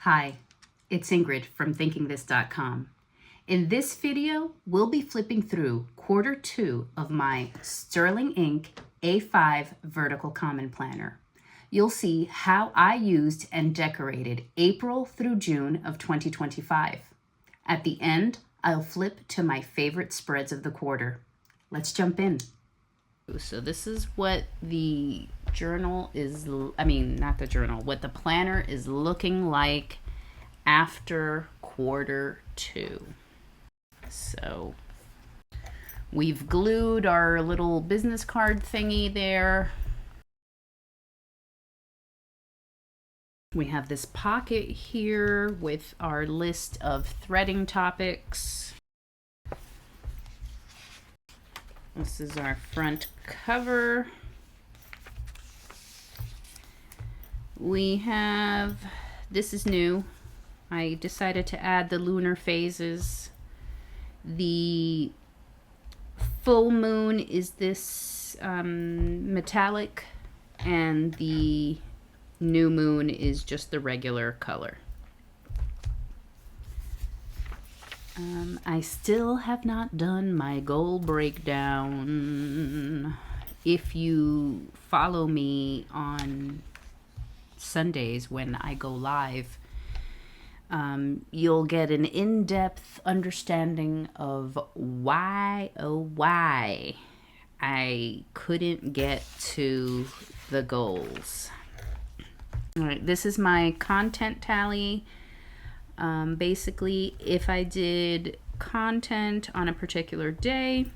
Hi, it's Ingrid from thinkingthis.com. In this video, we'll be flipping through quarter 2 of my Sterling Ink A5 Vertical Common Planner. You'll see how I used and decorated April through June of 2025. At the end, I'll flip to my favorite spreads of the quarter. Let's jump in. So this is what the journal is, what the planner is looking like after quarter 2. So we've glued our little business card thingy there. We have this pocket here with our list of threading topics. This is our front cover. We have, this is new. I decided to add the lunar phases. The full moon is this metallic, and the new moon is just the regular color. I still have not done my goal breakdown. If you follow me on Sundays when I go live, you'll get an in-depth understanding of why I couldn't get to the goals. All right, this is my content tally. Basically, if I did content on a particular day,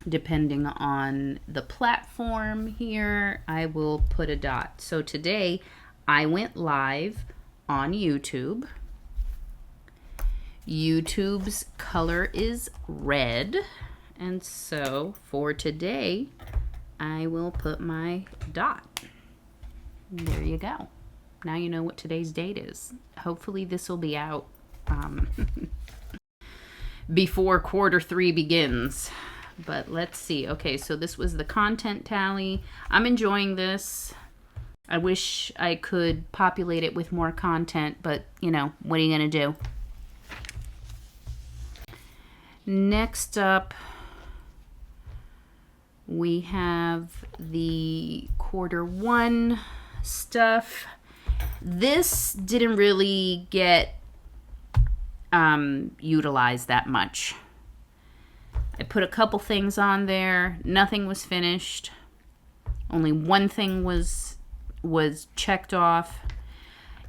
depending on the platform here, I will put a dot. So today I went live on YouTube. YouTube's color is red, and so for today I will put my dot. There you go. Now you know what today's date is. Hopefully this will be out before quarter 3 begins. But let's see. Okay, so this was the content tally. I'm enjoying this. I wish I could populate it with more content, but you know, what are you gonna do? Next up, we have the quarter 1 stuff. This didn't really get utilized that much. I put a couple things on there. Nothing was finished. Only one thing was checked off.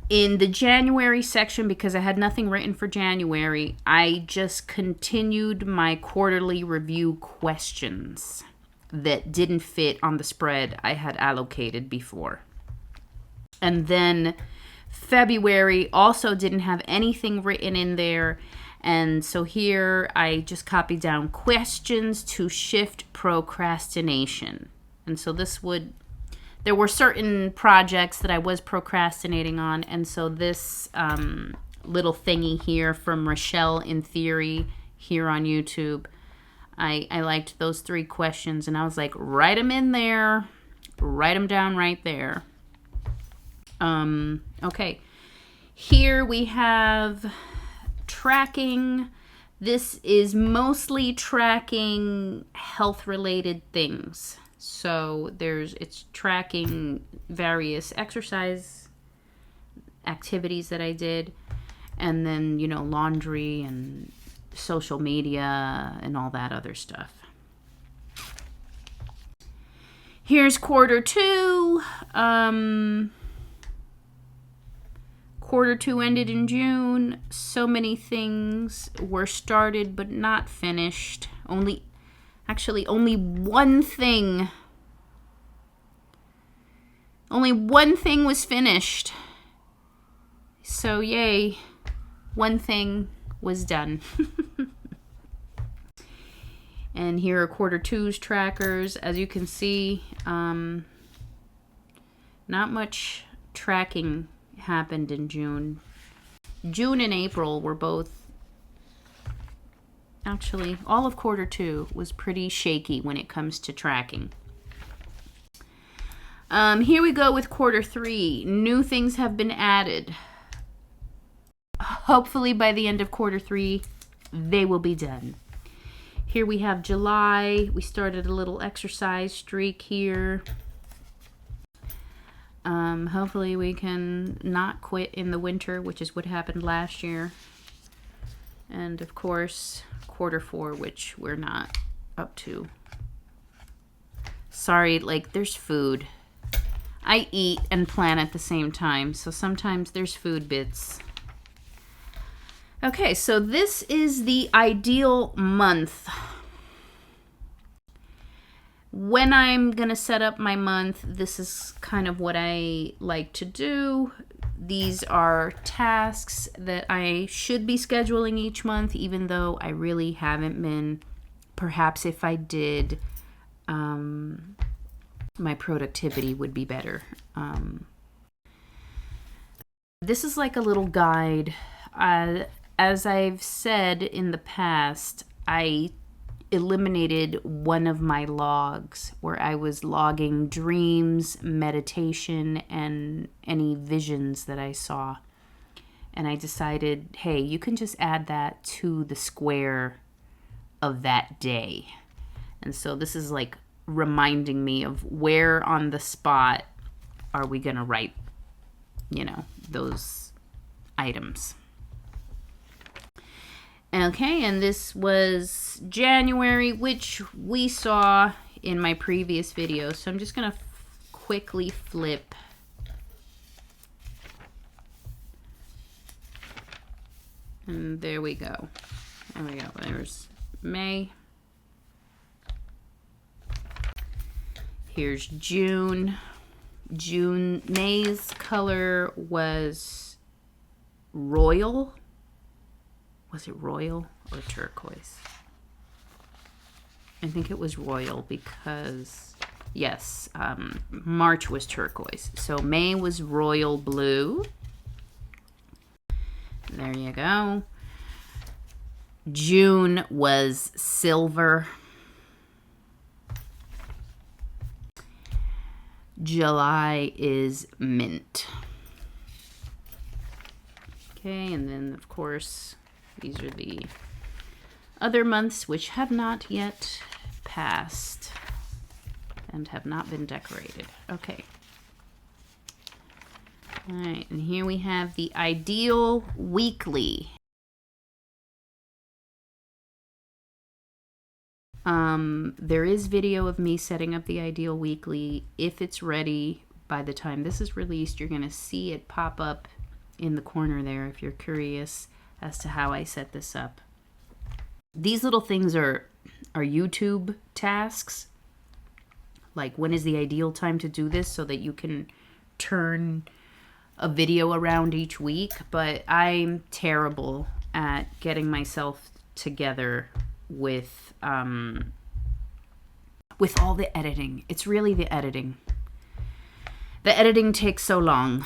In the January section, because I had nothing written for January, I just continued my quarterly review questions that didn't fit on the spread I had allocated before. And then February also didn't have anything written in there. And so here I just copied down questions to shift procrastination. And so there were certain projects that I was procrastinating on. And so this little thingy here from Rochelle in Theory here on YouTube, I liked those 3 questions. And I was like, write them in there. Write them down right there. Okay, here we have tracking. This is mostly tracking health-related things. So it's tracking various exercise activities that I did, and then, you know, laundry and social media and all that other stuff. Here's quarter 2. Quarter 2 ended in June. So many things were started but not finished. Only one thing. Only one thing was finished. So yay, one thing was done. And here are quarter 2's trackers. As you can see, not much tracking happened in June. June and April were both, actually all of quarter 2 was pretty shaky when it comes to tracking. Here we go with quarter 3. New things have been added. hopefully by the end of quarter 3, they will be done. Here we have July. We started a little exercise streak here. Hopefully we can not quit in the winter, which is what happened last year. And of course, quarter 4, which we're not up to. Sorry, like, there's food. I eat and plan at the same time, so sometimes there's food bits. Okay, so this is the ideal month. When I'm going to set up my month, this is kind of what I like to do. These are tasks that I should be scheduling each month, even though I really haven't been. Perhaps if I did, my productivity would be better. This is like a little guide. As I've said in the past, I eliminated one of my logs where I was logging dreams, meditation, and any visions that I saw. And I decided, hey, you can just add that to the square of that day. And so this is like reminding me of where on the spot are we going to write, those items. Okay, and this was January, which we saw in my previous video. So I'm just going to quickly flip. And there we go. There we go. There's May. Here's June. May's color was royal. Was it royal or turquoise? I think it was royal because, yes, March was turquoise. So May was royal blue. There you go. June was silver. July is mint. Okay, and then, of course, these are the other months which have not yet passed and have not been decorated. Okay. All right, and here we have the ideal weekly. There is video of me setting up the ideal weekly. If it's ready by the time this is released, you're going to see it pop up in the corner there if you're curious as to how I set this up. These little things are YouTube tasks. Like, when is the ideal time to do this so that you can turn a video around each week. But I'm terrible at getting myself together with all the editing. It's really the editing. The editing takes so long.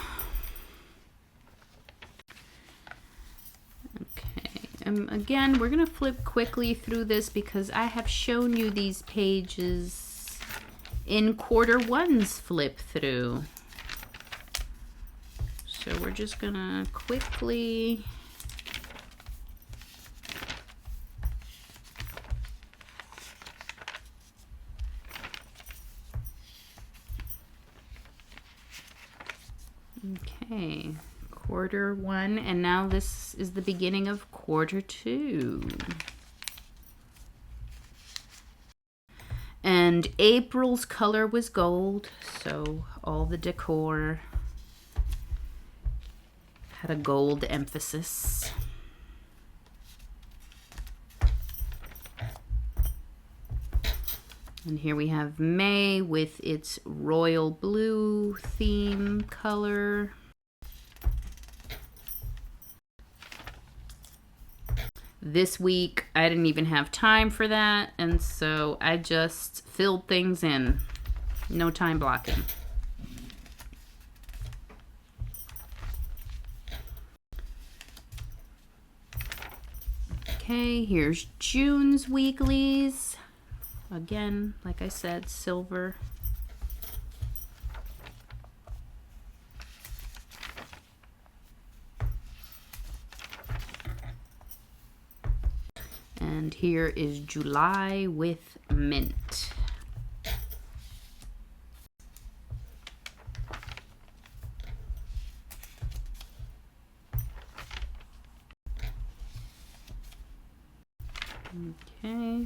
Again, we're going to flip quickly through this because I have shown you these pages in quarter 1's flip through. So we're just going to quickly... Okay. Quarter 1, and now this is the beginning of quarter 2. And April's color was gold, so all the decor had a gold emphasis. And here we have May with its royal blue theme color. This week, I didn't even have time for that, and so I just filled things in. No time blocking. Okay, here's June's weeklies. Again, like I said, silver. And here is July with mint. Okay.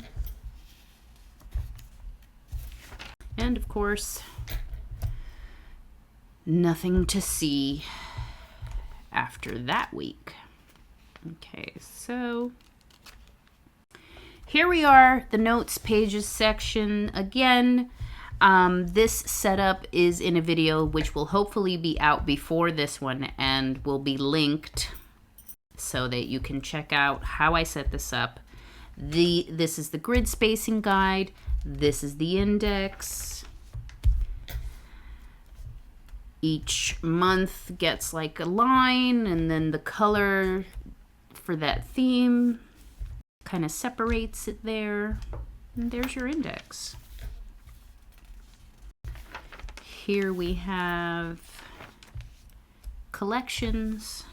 And of course, nothing to see after that week. Okay, so here we are, the notes pages section. Again, this setup is in a video which will hopefully be out before this one and will be linked so that you can check out how I set this up. This is the grid spacing guide. This is the index. Each month gets like a line, and then the color for that theme kind of separates it there. And there's your index. Here we have collections.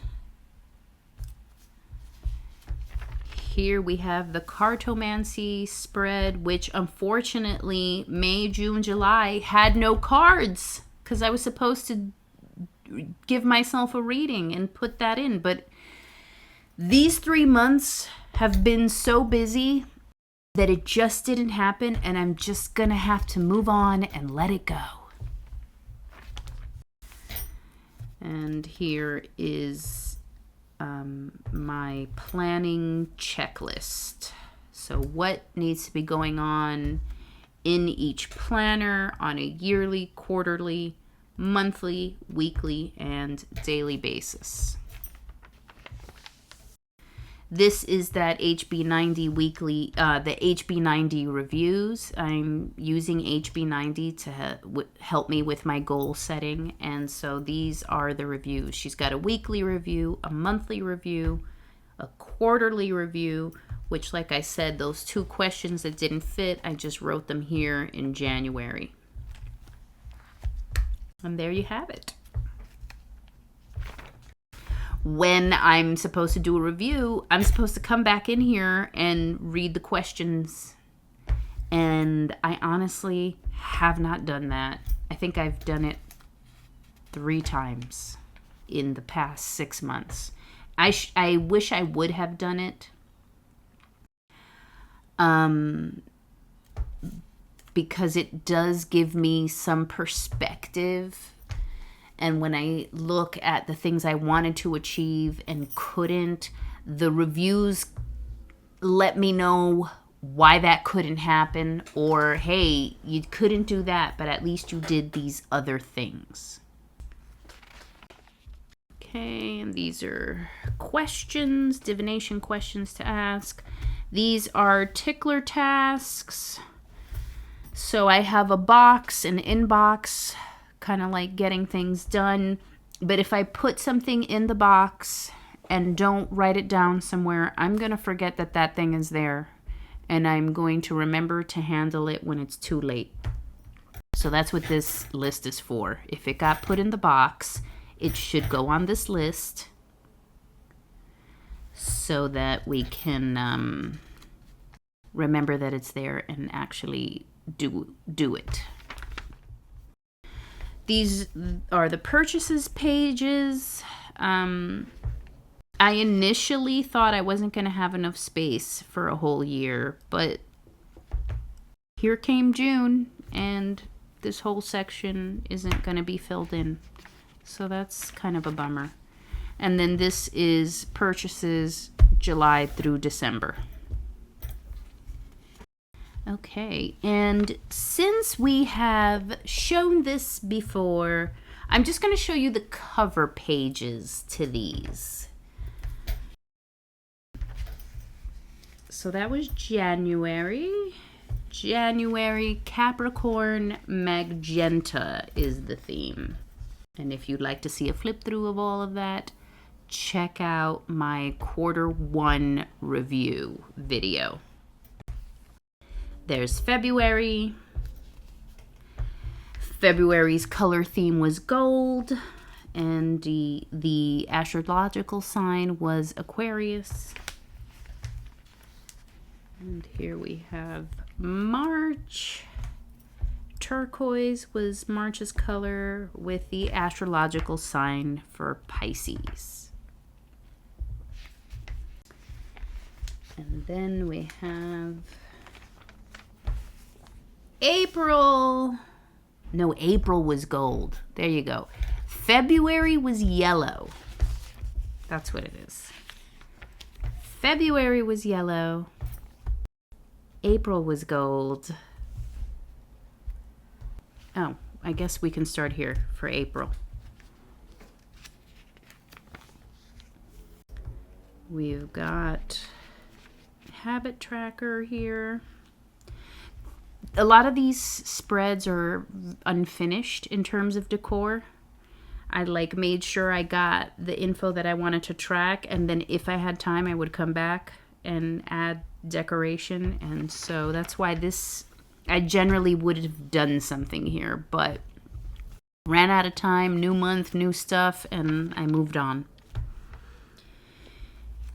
Here we have the Cartomancy Spread, which unfortunately May, June, July had no cards because I was supposed to give myself a reading and put that in. But these 3 months have been so busy that it just didn't happen, and I'm just gonna have to move on and let it go. And here is my planning checklist. So what needs to be going on in each planner on a yearly, quarterly, monthly, weekly, and daily basis. This is that HB90 weekly, the HB90 reviews. I'm using HB90 to help me with my goal setting. And so these are the reviews. She's got a weekly review, a monthly review, a quarterly review, which, like I said, those 2 questions that didn't fit, I just wrote them here in January. And there you have it. When I'm supposed to do a review, I'm supposed to come back in here and read the questions. And I honestly have not done that. I think I've done it 3 times in the past 6 months. I wish I would have done it. Because it does give me some perspective. And when I look at the things I wanted to achieve and couldn't, the reviews let me know why that couldn't happen, or, hey, you couldn't do that, but at least you did these other things. Okay, and these are questions, divination questions to ask. These are Tickler tasks. So I have a box, an inbox, kind of like getting things done. But if I put something in the box and don't write it down somewhere, I'm going to forget that that thing is there. And I'm going to remember to handle it when it's too late. So that's what this list is for. If it got put in the box, it should go on this list so that we can remember that it's there and actually do it. These are the purchases pages. I initially thought I wasn't going to have enough space for a whole year, but here came June, and this whole section isn't going to be filled in. So that's kind of a bummer. And then this is purchases July through December. Okay, and since we have shown this before, I'm just going to show you the cover pages to these. So that was January. January, Capricorn Magenta is the theme. And if you'd like to see a flip through of all of that, check out my Q1 review video. There's February. February's color theme was gold, and the astrological sign was Aquarius. And here we have March. Turquoise was March's color with the astrological sign for Pisces. And then we have April. No, April was gold. There you go. February was yellow. That's what it is. February was yellow. April was gold. Oh, I guess we can start here for April. We've got habit tracker here. A lot of these spreads are unfinished in terms of decor. I made sure I got the info that I wanted to track, and then if I had time I would come back and add decoration. And so that's why I generally would have done something here, but ran out of time, new month, new stuff, and I moved on.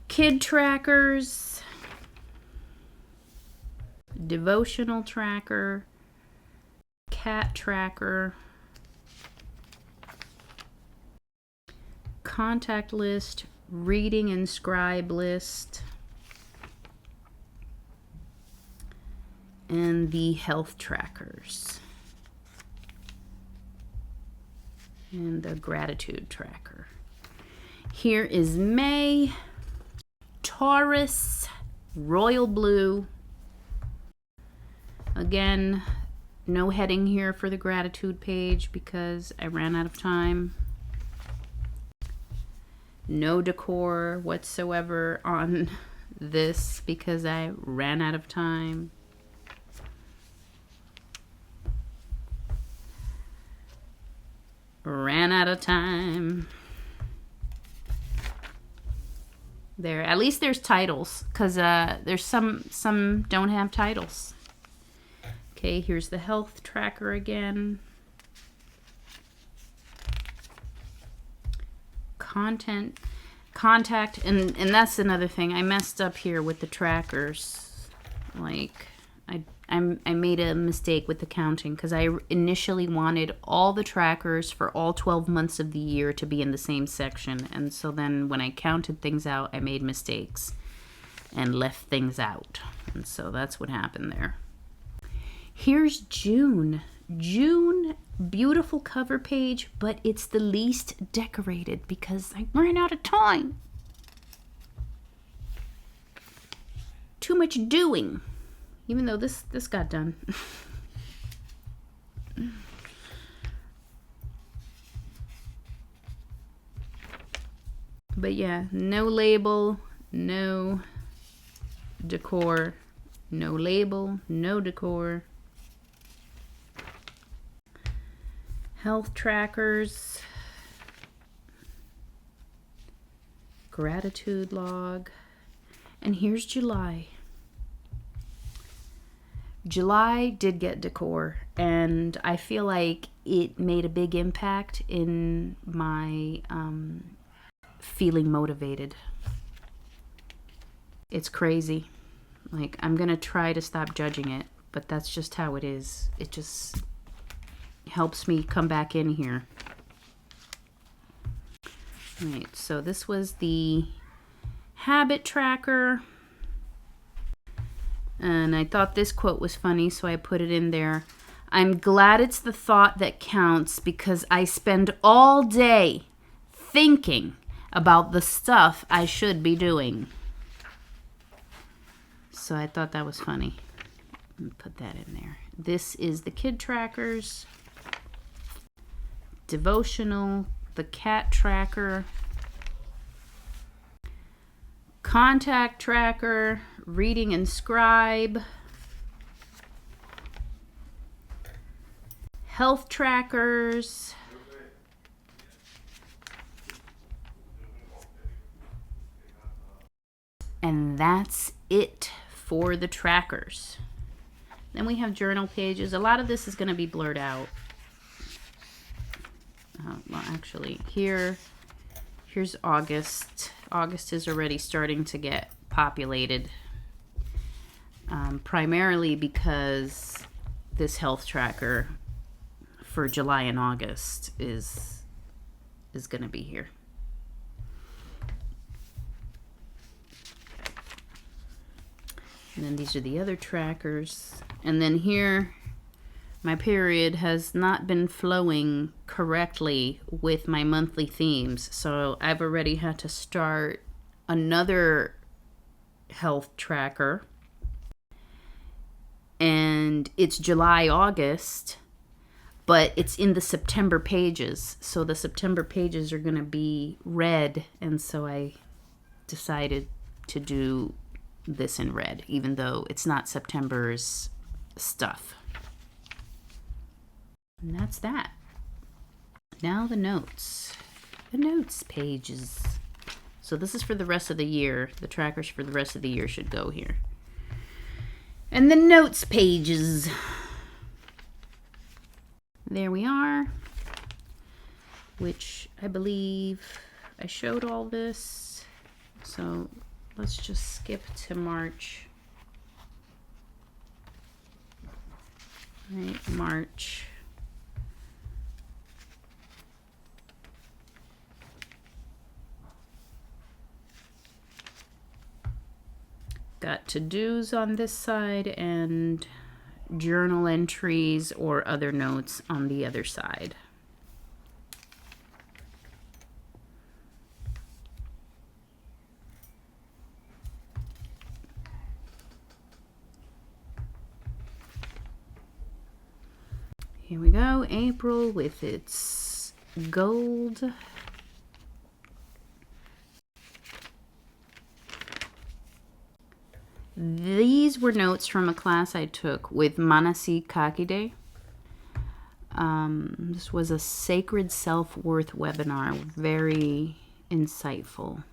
Kid trackers, devotional tracker, cat tracker, contact list, reading and scribe list, and the health trackers, and the gratitude tracker. Here is May, Taurus, royal blue. Again, no heading here for the gratitude page because I ran out of time. No decor whatsoever on this because I ran out of time. Ran out of time. There, at least there's titles, because there's some don't have titles. Okay, here's the health tracker again. Contact, and that's another thing. I messed up here with the trackers. I made a mistake with the counting because I initially wanted all the trackers for all 12 months of the year to be in the same section. And so then when I counted things out, I made mistakes and left things out. And so that's what happened there. Here's June. June, beautiful cover page, but it's the least decorated because I ran out of time. Too much doing. Even though this got done. But yeah, no label, no decor, no label, no decor. Health trackers, gratitude log, and here's July. July did get decor, and I feel like it made a big impact in my feeling motivated. It's crazy. I'm gonna try to stop judging it, but that's just how it is. It just helps me come back in here. All right, so this was the habit tracker. And I thought this quote was funny, so I put it in there. I'm glad it's the thought that counts because I spend all day thinking about the stuff I should be doing. So I thought that was funny. Put that in there. This is the kid trackers, devotional, the cat tracker, contact tracker, reading and scribe, health trackers, and that's it for the trackers. Then we have journal pages. A lot of this is going to be blurred out. Well, actually, here's August. August is already starting to get populated. primarily because this health tracker for July and August is going to be here. And then these are the other trackers. And then here, my period has not been flowing correctly with my monthly themes. So I've already had to start another health tracker. And it's July, August, but it's in the September pages. So the September pages are going to be red. And so I decided to do this in red, even though it's not September's stuff. And that's that. Now the notes. The notes pages. So this is for the rest of the year. The trackers for the rest of the year should go here. And the notes pages. There we are. Which I believe I showed all this. So let's just skip to March. Right, March. Got to-dos on this side and journal entries or other notes on the other side. Here we go, April with its gold. These were notes from a class I took with Manasi Kakide. This was a sacred self-worth webinar, very insightful.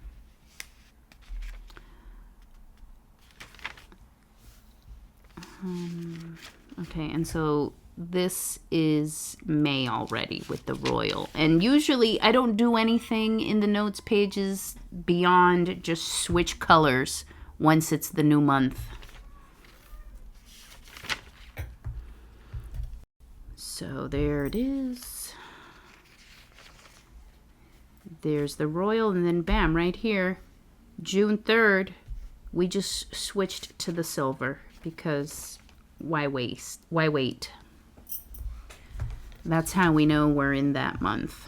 Okay, and so this is May already with the royal. And usually I don't do anything in the notes pages beyond just switch colors once it's the new month. So there it is. There's the royal, and then bam, right here, June 3rd, we just switched to the silver because why waste? Why wait? That's how we know we're in that month.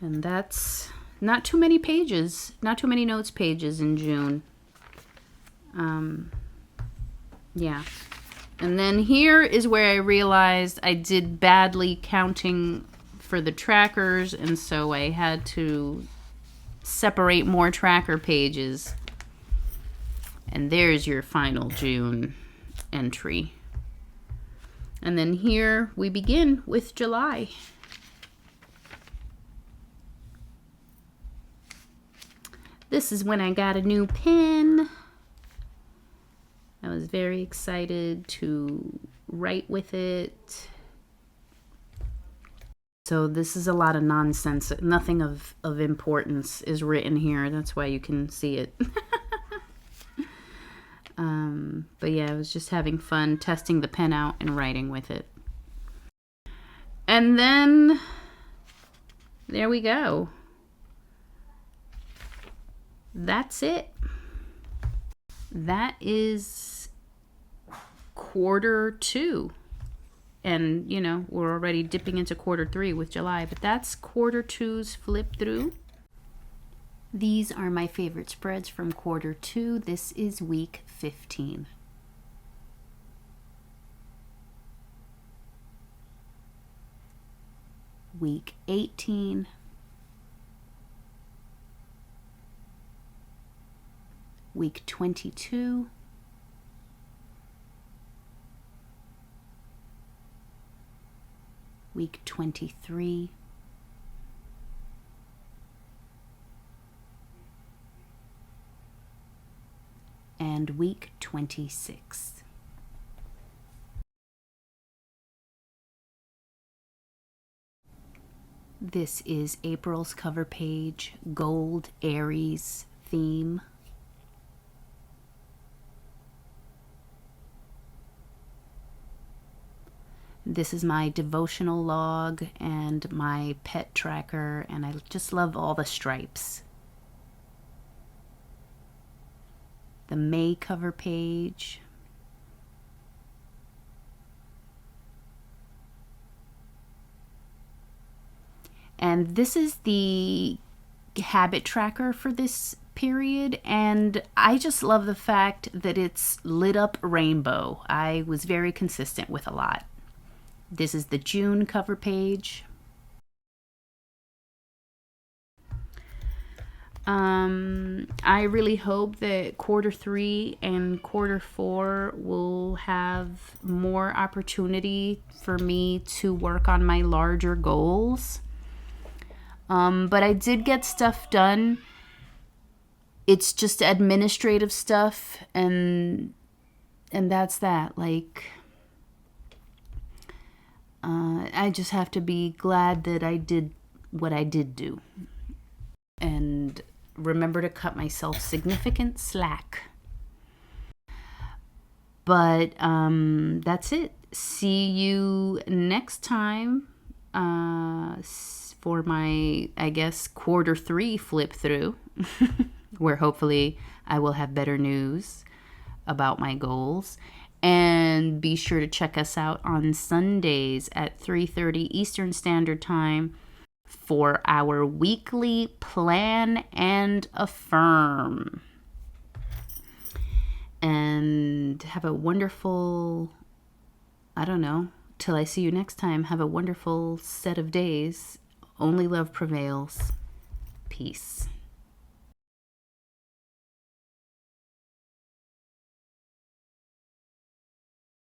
And that's not too many pages, not too many notes pages in June. Yeah. And then here is where I realized I did badly counting for the trackers, and so I had to separate more tracker pages. And there's your final June entry. And then here we begin with July. This is when I got a new pen. I was very excited to write with it. So this is a lot of nonsense. Nothing of importance is written here. That's why you can see it. But yeah, I was just having fun testing the pen out and writing with it. And then there we go. That's it. That is quarter 2. And, you know, we're already dipping into quarter 3 with July, but that's quarter 2's flip through. These are my favorite spreads from quarter 2. This is week 15. Week 18. Week 22. Week 23. And week 26. This is April's cover page, Gold Aries theme. This is my devotional log and my pet tracker, and I just love all the stripes. The May cover page. And this is the habit tracker for this period, and I just love the fact that it's lit up rainbow. I was very consistent with a lot. This is the June cover page. I really hope that quarter 3 and quarter 4 will have more opportunity for me to work on my larger goals. But I did get stuff done. It's just administrative stuff, and that's that. Like, I just have to be glad that I did what I did do. And remember to cut myself significant slack. But that's it. See you next time for my, I guess, quarter 3 flip through, where hopefully I will have better news about my goals. And be sure to check us out on Sundays at 3:30 Eastern Standard Time for our weekly Plan and Affirm. And have a wonderful, I don't know, till I see you next time, have a wonderful set of days. Only love prevails. Peace.